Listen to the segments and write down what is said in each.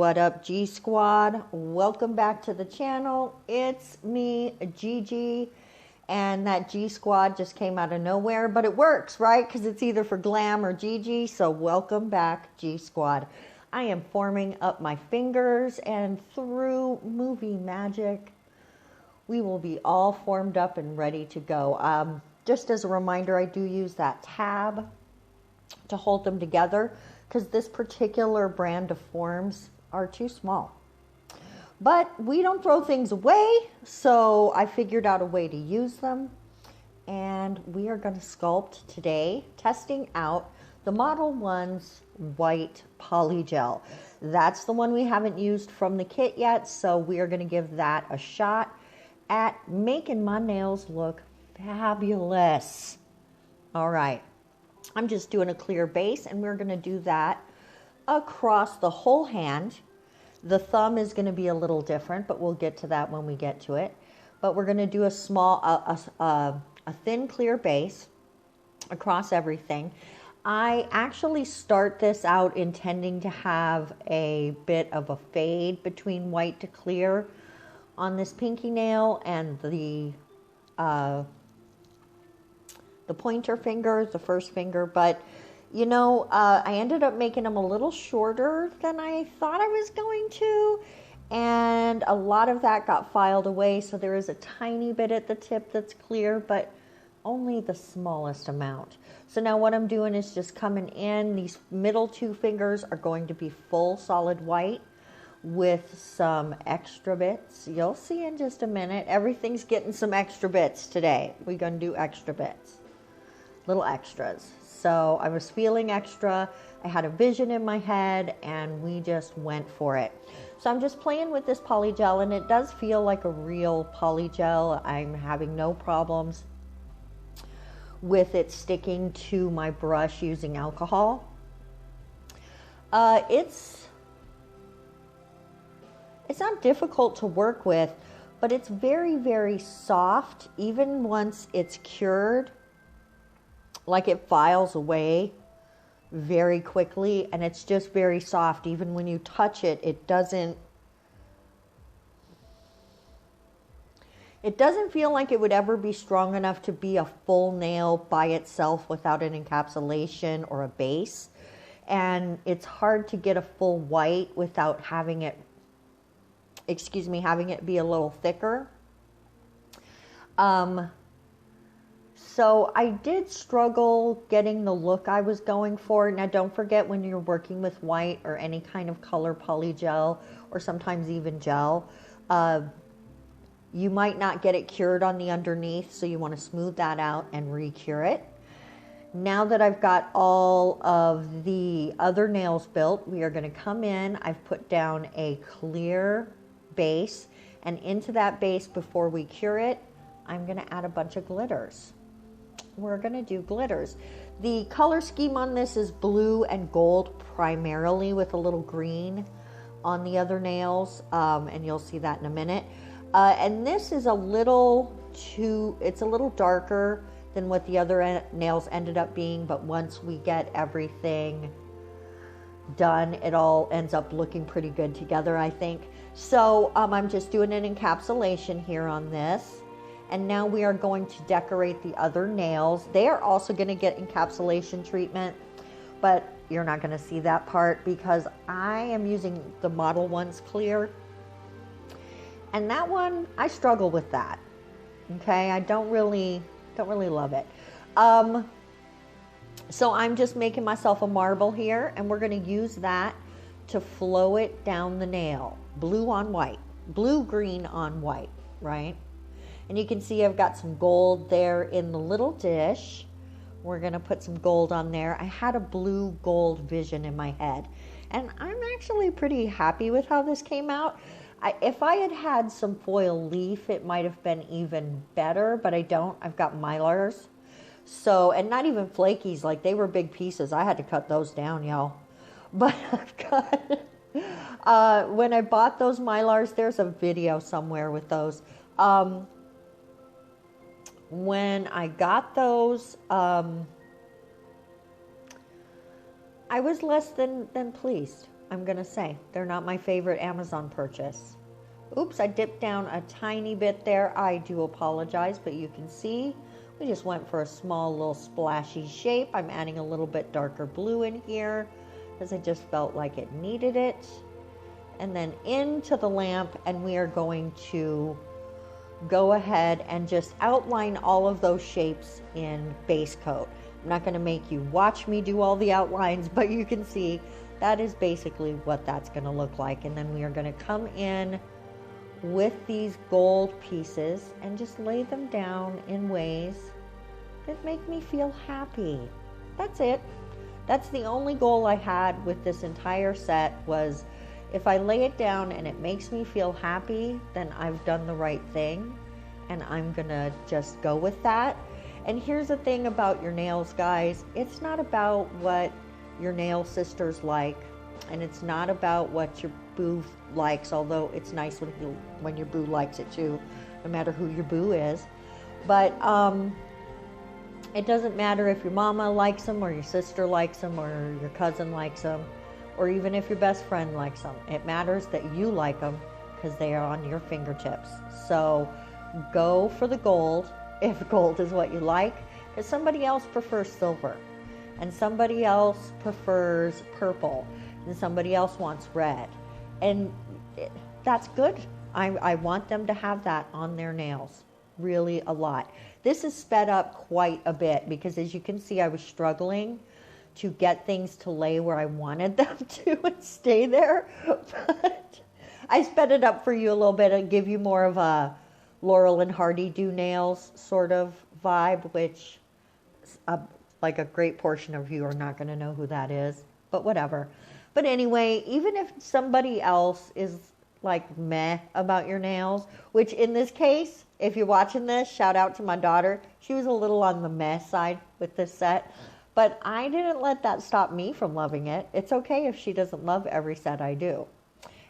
What up, G Squad? Welcome back to the channel. It's me, Gigi, and that G Squad just came out of nowhere, but it works, right? Because it's either for glam or Gigi, so welcome back, G Squad. I am forming up my fingers, and through movie magic, we will be all formed up and ready to go. Just as a reminder, I do use that tab to hold them together because this particular brand of forms are too small. But we don't throw things away, so I figured out a way to use them. And we are going to sculpt today, testing out the Modelones white polygel. That's the one we haven't used from the kit yet, so we are going to give that a shot at making my nails look fabulous. All right. I'm just doing a clear base, and we're going to do that across the whole hand. The thumb is going to be a little different, but we'll get to that when we get to it. But we're going to do a small, a thin clear base across everything. I actually start this out intending to have a bit of a fade between white to clear on this pinky nail and the pointer finger, the first finger, but you know, I ended up making them a little shorter than I thought I was going to, and a lot of that got filed away, so there is a tiny bit at the tip that's clear, but only the smallest amount. So now what I'm doing is just coming in. These middle two fingers are going to be full solid white with some extra bits. You'll see in just a minute. Everything's getting some extra bits today. We're going to do extra bits. Little extras. So I was feeling extra. I had a vision in my head and we just went for it. So I'm just playing with this polygel and it does feel like a real polygel. I'm having no problems with it sticking to my brush using alcohol. It's not difficult to work with, but it's very, very soft. Even once it's cured, like it files away very quickly, and it's just very soft. Even when you touch it, it doesn't feel like it would ever be strong enough to be a full nail by itself without an encapsulation or a base. And it's hard to get a full white without having it, having it be a little thicker. So I did struggle getting the look I was going for. Now don't forget, when you're working with white or any kind of color polygel or sometimes even gel, you might not get it cured on the underneath, so you want to smooth that out and re-cure it. Now that I've got all of the other nails built, we are going to come in. I've put down a clear base, and into that base, before we cure it, I'm going to add a bunch of glitters. We're going to do glitters. The color scheme on this is blue and gold primarily, with a little green on the other nails, and you'll see that in a minute. And this is a little darker than what the other nails ended up being, but once we get everything done, it all ends up looking pretty good together, I think. So I'm just doing an encapsulation here on this. And now we are going to decorate the other nails. They are also going to get encapsulation treatment, but you're not going to see that part because I am using the Modelones clear. And that one, I struggle with that. Okay, I don't really love it. So I'm just making myself a marble here, and we're going to use that to flow it down the nail. Blue on white, blue, green on white, right? And you can see I've got some gold there in the little dish. We're going to put some gold on there. I had a blue gold vision in my head, and I'm actually pretty happy with how this came out. If I had had some foil leaf, it might have been even better, but I don't. I've got mylars. So, and not even flakies, like they were big pieces. I had to cut those down, y'all. But I've got, when I bought those mylars, there's a video somewhere with those. When I got those, I was less than pleased. I'm going to say. They're not my favorite Amazon purchase. Oops, I dipped down a tiny bit there. I do apologize, but you can see we just went for a small little splashy shape. I'm adding a little bit darker blue in here because I just felt like it needed it. And then into the lamp, and we are going to go ahead and just outline all of those shapes in base coat. I'm not going to make you watch me do all the outlines, but you can see that is basically what that's going to look like. And then we are going to come in with these gold pieces and just lay them down in ways that make me feel happy. That's it. That's the only goal I had with this entire set, was if I lay it down and it makes me feel happy, then I've done the right thing, and I'm gonna just go with that. And here's the thing about your nails, guys. It's not about what your nail sisters like, and it's not about what your boo likes, although it's nice when your boo likes it too, no matter who your boo is. But it doesn't matter if your mama likes them, or your sister likes them, or your cousin likes them, or even if your best friend likes them. It matters that you like them because they are on your fingertips. So go for the gold if gold is what you like, because somebody else prefers silver, and somebody else prefers purple, and somebody else wants red. And that's good. I want them to have that on their nails, really a lot. This is sped up quite a bit because, as you can see, I was struggling to get things to lay where I wanted them to and stay there. But I sped it up for you a little bit and give you more of a Laurel and Hardy do nails sort of vibe, which like a great portion of you are not going to know who that is, but whatever. But anyway, even if somebody else is like meh about your nails, which in this case, if you're watching this, shout out to my daughter. She was a little on the meh side with this set, but I didn't let that stop me from loving it. It's okay if she doesn't love every set I do.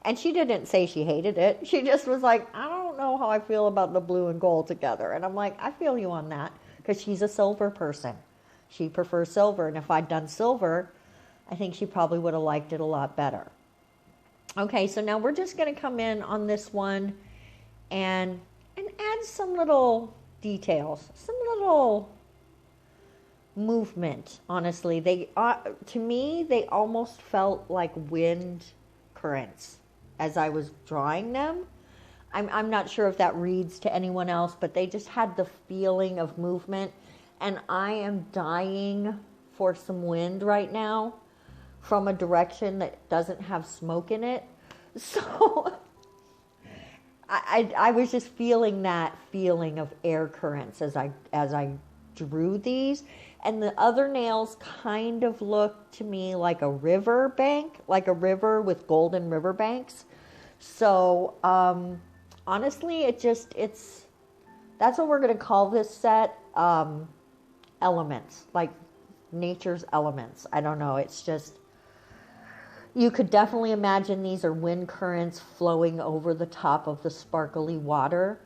And she didn't say she hated it. She just was like, I don't know how I feel about the blue and gold together. And I'm like, I feel you on that, because she's a silver person. She prefers silver. And if I'd done silver, I think she probably would have liked it a lot better. Okay, so now we're just going to come in on this one and add some little details, some little movement. Honestly, they to me, they almost felt like wind currents as I was drawing them. I'm not sure if that reads to anyone else, but they just had the feeling of movement. And I am dying for some wind right now from a direction that doesn't have smoke in it. So I was just feeling that feeling of air currents as I drew these. And the other nails kind of looked to me like a river bank, like a river with golden river banks. So honestly, that's what we're going to call this set, elements, like nature's elements. I don't know. It's just, you could definitely imagine these are wind currents flowing over the top of the sparkly water.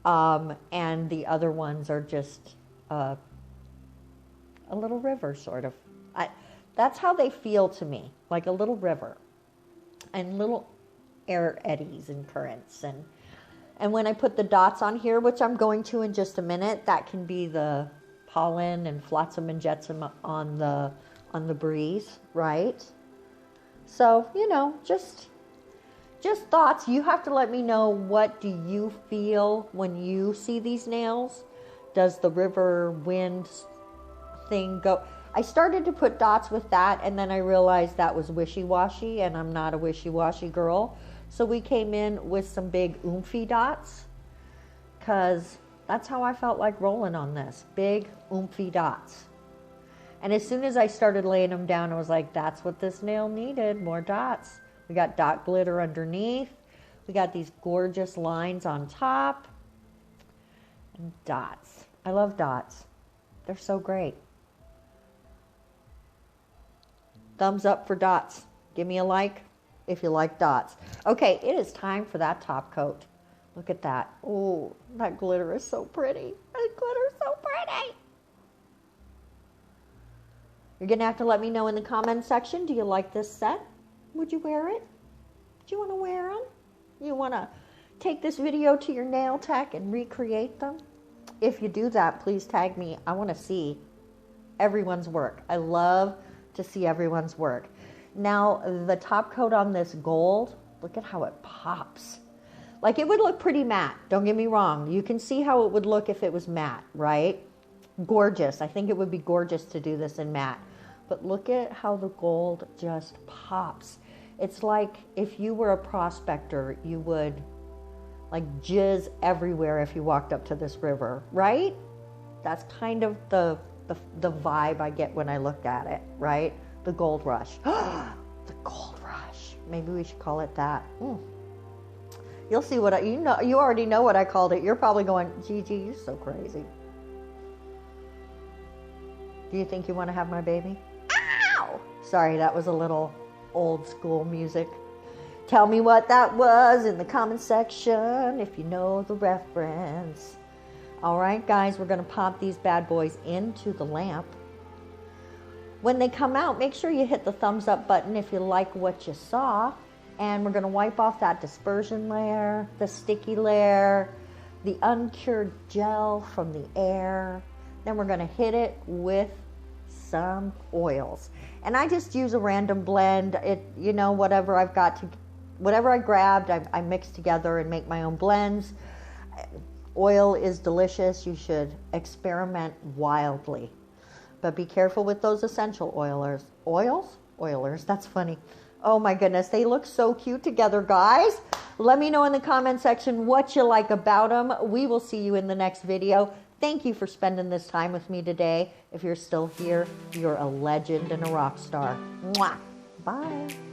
And the other ones are just a little river, sort of. That's how they feel to me, like a little river and little air eddies and currents. And when I put the dots on here, which I'm going to in just a minute, that can be the pollen and flotsam and jetsam on the breeze, right? So, you know, just thoughts. You have to let me know, what do you feel when you see these nails? Does the river wind thing go? I started to put dots with that, and then I realized that was wishy-washy, and I'm not a wishy-washy girl. So we came in with some big oomphy dots, because that's how I felt like rolling on this. Big oomphy dots. And as soon as I started laying them down, I was like, that's what this nail needed, more dots. We got dot glitter underneath. We got these gorgeous lines on top. And dots. I love dots. They're so great. Thumbs up for dots. Give me a like if you like dots. Okay, it is time for that top coat. Look at that. Oh, that glitter is so pretty. That glitter is so pretty. You're going to have to let me know in the comment section, do you like this set? Would you wear it? Do you want to wear them? You want to take this video to your nail tech and recreate them? If you do that, please tag me. I want to see everyone's work. I love to see everyone's work. Now, the top coat on this gold, look at how it pops. Like, it would look pretty matte. Don't get me wrong. You can see how it would look if it was matte, right? Gorgeous. I think it would be gorgeous to do this in matte. But look at how the gold just pops. It's like if you were a prospector, you would like jizz everywhere if you walked up to this river, right? That's kind of the vibe I get when I looked at it, right? The gold rush. The gold rush. Maybe we should call it that. You'll see what you already know what I called it. You're probably going, Gigi, you're so crazy. Do you think you want to have my baby? Ow! Sorry, that was a little old school music. Tell me what that was in the comment section if you know the reference. All right, guys, we're going to pop these bad boys into the lamp. When they come out, make sure you hit the thumbs up button if you like what you saw. And we're going to wipe off that dispersion layer, the sticky layer, the uncured gel from the air. Then we're going to hit it with some oils. And I just use a random blend. Whatever I've got whatever I grabbed, I mix together and make my own blends. Oil is delicious. You should experiment wildly. But be careful with those essential oilers. Oilers, that's funny. Oh my goodness, they look so cute together, guys. Let me know in the comment section what you like about them. We will see you in the next video. Thank you for spending this time with me today. If you're still here, you're a legend and a rock star. Mwah. Bye.